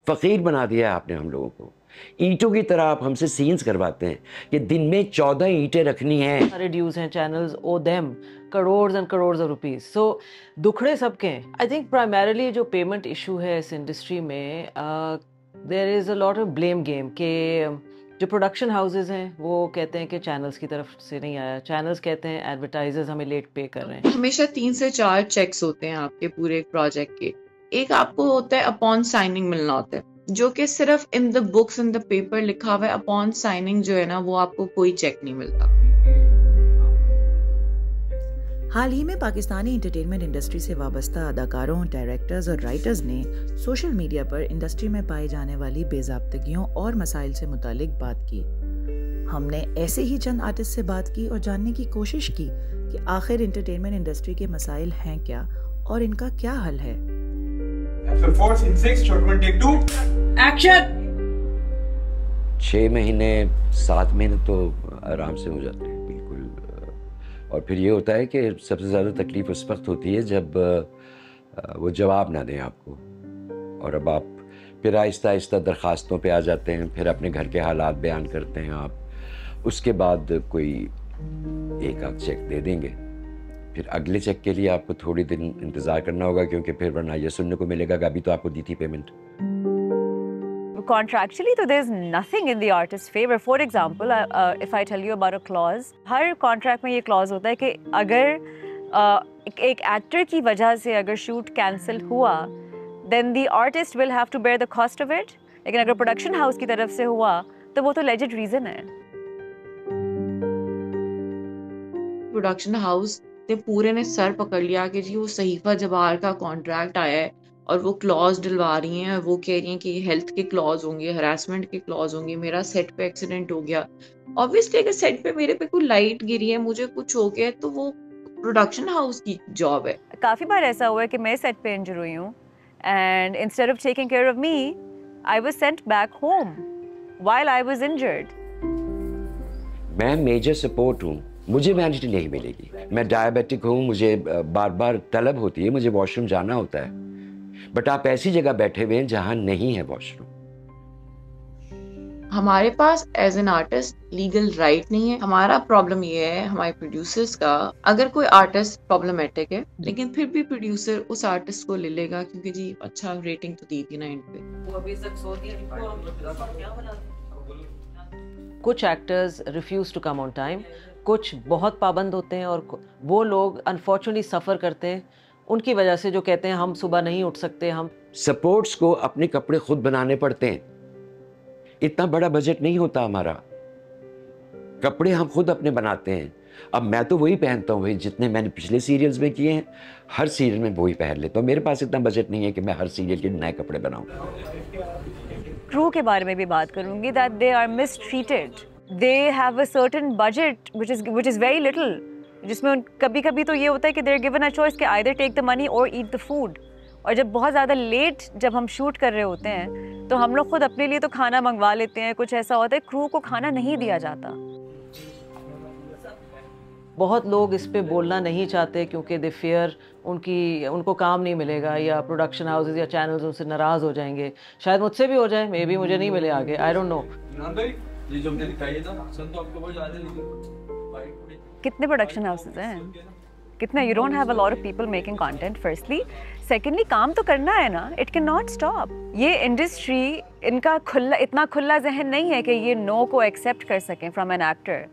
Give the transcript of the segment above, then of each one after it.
फ़कीर बना दिया आपने हम लोगों को। ईंटों की तरह आप हमसे सीन्स करवाते हैं कि दिन में 14 ईंटें रखनी हैं। सारे ड्यूज हैं, channels owe them crore and crore of rupees. So दुखड़े सबके हैं। आई थिंक प्राइमरीली जो पेमेंट इशू है इस इंडस्ट्री में, there is a lot of blame game के जो प्रोडक्शन हाउसेज हैं वो कहते हैं कि चैनल्स की तरफ से नहीं आया, चैनल्स कहते हैं एडवर्टाइजर्स हमें लेट पे कर रहे हैं। हमेशा 3 से 4 चेक्स होते हैं आपके पूरे प्रोजेक्ट के। एक आपको होता है अपॉन साइनिंग मिलना होता है, जो कि सिर्फ in the books in the paper लिखा हुआ है। अपॉन साइनिंग जो है ना, वो आपको कोई चेक नहीं मिलता। हाल ही में पाकिस्तानी एंटरटेनमेंट इंडस्ट्री से वाबस्ता अदाकारों, डायरेक्टर्स और राइटर्स ने सोशल मीडिया पर इंडस्ट्री में पाई जाने वाली बेज़ाब्तगियों और मसाइल से मुतालिक बात की। हमने ऐसे ही चंद आर्टिस्ट से बात की और जानने की कोशिश की कि आखिर एंटरटेनमेंट इंडस्ट्री के मसाइल हैं क्या और इनका क्या हल है। एक्शन! 6 महीने 7 महीने तो आराम से हो जाते हैं बिल्कुल। और फिर ये होता है कि सबसे ज़्यादा तकलीफ़ उस वक्त होती है जब वो जवाब ना दें आपको, और अब आप फिर आहिस्ता आहिस्ता दरख्वास्तों पे आ जाते हैं, फिर अपने घर के हालात बयान करते हैं आप, उसके बाद कोई एक आध चेक दे देंगे, फिर अगले चेक के लिए आपको थोड़ी दिन इंतज़ार करना होगा, क्योंकि फिर वरना ये सुनने को मिलेगा कि अभी तो आपको दी थी पेमेंट। Contractually, तो there's nothing in the artist's favor. For example, if I tell you about a clause, her contract में ये clause होता है कि अगर एक actor की वजह से अगर shoot cancel हुआ, then the artist will have to bear the cost of it. लेकिन अगर production house की तरफ से हुआ, तो वो तो legit reason है। प्रोडक्शन हाउस ने पूरे ने सर पकड़ लिया कि जी वो सहीफा जवार का कॉन्ट्रैक्ट आया है और वो क्लॉज डलवा रही हैं, वो कह रही हैं कि हेल्थ के क्लॉज होंगे, हरासमेंट के क्लॉज होंगे, मेरा सेट पे एक्सीडेंट हो गया। ऑब्वियसली अगर सेट पे मेरे पे कोई लाइट गिरी है, मुझे कुछ हो गया, तो वो प्रोडक्शन हाउस की जॉब है। काफ़ी बार ऐसा हुआ है कि मैं सेट पे इंजर हुई हूँ and instead of taking care of me, I was sent back home while I was injured. मैं मेजर सपोर्ट हूँ, मुझे वैनिटी नहीं मिलेगी। मैं डायबिटिक हूँ, मुझे बार बार तलब होती है, मुझे वॉशरूम जाना होता है, बट आप ऐसी जगह बैठे हुए हैं जहाँ नहीं है वॉशरूम। हमारे पास as an artist legal right नहीं है। हमारा प्रॉब्लम ये है हमारे प्रोड्यूसर्स का, अगर कोई आर्टिस्ट प्रॉब्लमेटिक है लेकिन फिर भी प्रोड्यूसर उस आर्टिस्ट को ले लेगा क्योंकि जी अच्छा रेटिंग तो दी थी ना एंड पे। कुछ actors refuse to come on time, कुछ बहुत पाबंद होते हैं, और वो लोग अनफॉर्चुनेटली सफ़र करते हैं उनकी वजह से, जो कहते हैं हम सुबह नहीं उठ सकते। हम सपोर्ट्स को अपने कपड़े खुद बनाने पड़ते हैं, इतना बड़ा बजट नहीं होता हमारा, कपड़े हम खुद अपने बनाते हैं। अब मैं तो वही पहनता हूँ भाई, जितने मैंने पिछले सीरियल्स में किए हैं, हर सीरियल में वही पहन लेता हूँ। मेरे पास इतना बजट नहीं है कि मैं हर सीरियल के नए कपड़े बनाऊँ। क्रू के बारे में भी बात करूंगी, that they are mistreated, they have a certain budget which is very little, जिसमें कभी कभी तो ये होता है कि they are given a choice कि either take the money or eat the food. और जब बहुत ज़्यादा लेट जब हम शूट कर रहे होते हैं तो हम लोग खुद अपने लिए तो खाना मंगवा लेते हैं, कुछ ऐसा होता है क्रू को खाना नहीं दिया जाता। बहुत लोग इस पे बोलना नहीं चाहते क्योंकि दे फेयर उनको काम नहीं मिलेगा, या प्रोडक्शन हाउसेज या चैनल्स उनसे नाराज़ हो जाएंगे। शायद मुझसे भी हो जाए, मे बी मुझे नहीं मिले आगे, आई डोंट नो। कितने प्रोडक्शन हाउसेज हैं, कितने? You don't have a lot of people making content firstly, secondly काम तो करना है ना, इट कैन नॉट स्टॉप। ये इंडस्ट्री इनका इतना खुला जहन नहीं है कि ये नो को एक्सेप्ट कर सकें फ्रॉम एन एक्टर।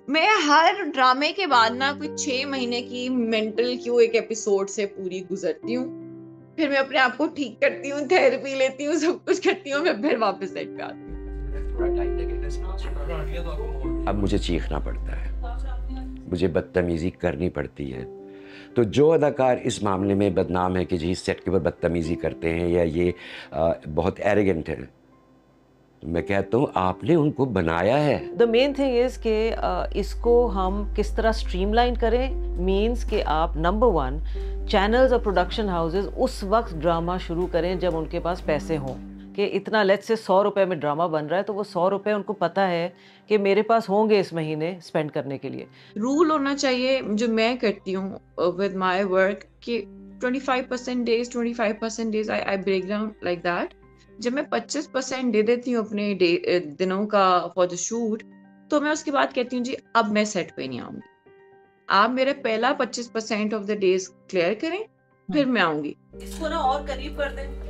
मैं हर ड्रामे के बाद ना कुछ 6 महीने की मेंटल क्यों एक एपिसोड से पूरी गुजरती हूँ, फिर मैं अपने आप को ठीक करती हूँ, थेरेपी लेती हूँ, सब कुछ करती हूँ, मैं फिर वापस सेट पे आती हूँ। अब मुझे चीखना पड़ता है, मुझे बदतमीजी करनी पड़ती है। तो जो अदाकार इस मामले में बदनाम है कि जी सेट के ऊपर बदतमीजी करते हैं या ये बहुत एरोगेंट है, तो मैं कहता हूँ आपने उनको बनाया है। द मेन थिंग इज कि इसको हम किस तरह स्ट्रीमलाइन करें, मीन्स कि आप नंबर 1 चैनल्स और प्रोडक्शन हाउसेज उस वक्त ड्रामा शुरू करें जब उनके पास पैसे हों, कि इतना लेट्स से 100 रुपए में ड्रामा बन रहा है, तो वो 100 रुपए उनको पता है कि मेरे पास होंगे इस महीने स्पेंड करने के लिए। रूल होना चाहिए जो मैं करती हूँ विद माय वर्क कि 25% days 25% days I break down like that. जब मैं 25% दे देती हूँ अपने दिनों का फॉर द शूट, तो मैं उसके बाद कहती हूँ जी अब मैं सेट पे नहीं आऊंगी, आप मेरे पहला 25% ऑफ द डेज क्लियर करें, फिर मैं आऊंगी। इसको ना और करीब कर दें।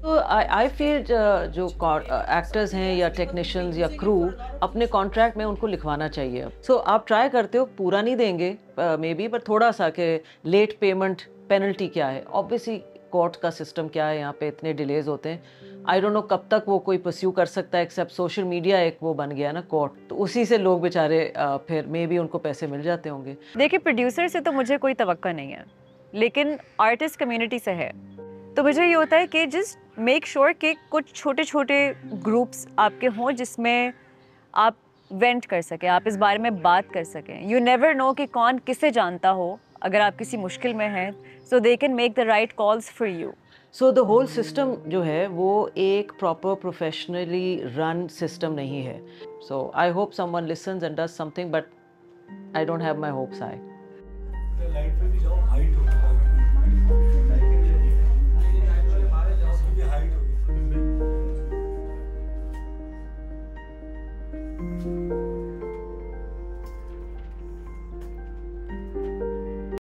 तो आई फील जो एक्टर्स हैं या टेक्नीशियंस या क्रू अपने कॉन्ट्रैक्ट में उनको लिखवाना चाहिए। सो आप ट्राई करते हो, पूरा नहीं देंगे मे बी, पर थोड़ा सा कि लेट पेमेंट पेनल्टी क्या है। ऑब्वियसली कोर्ट का सिस्टम क्या है, यहाँ पे इतने डिलेज होते हैं, आई डोंट नो कब तक वो कोई परस्यू कर सकता है, एक्सेप्ट सोशल मीडिया एक वो बन गया ना कोर्ट, तो उसी से लोग बेचारे फिर मे बी उनको पैसे मिल जाते होंगे। देखिए, प्रोड्यूसर से तो मुझे कोई तवक्का नहीं है, लेकिन आर्टिस्ट कम्युनिटी से है। तो मुझे ये होता है कि जस्ट मेक श्योर कि कुछ छोटे छोटे ग्रुप्स आपके हों जिसमें आप वेंट कर सकें, आप इस बारे में बात कर सकें। यू नेवर नो कि कौन किसे जानता हो अगर आप किसी मुश्किल में हैं, so they can make the right calls for you. So the whole system जो है वो एक प्रॉपर प्रोफेशनली रन सिस्टम नहीं है। So I hope someone listens and does something, but I don't have my hopes high. Light पे भी जाओ, height होता है।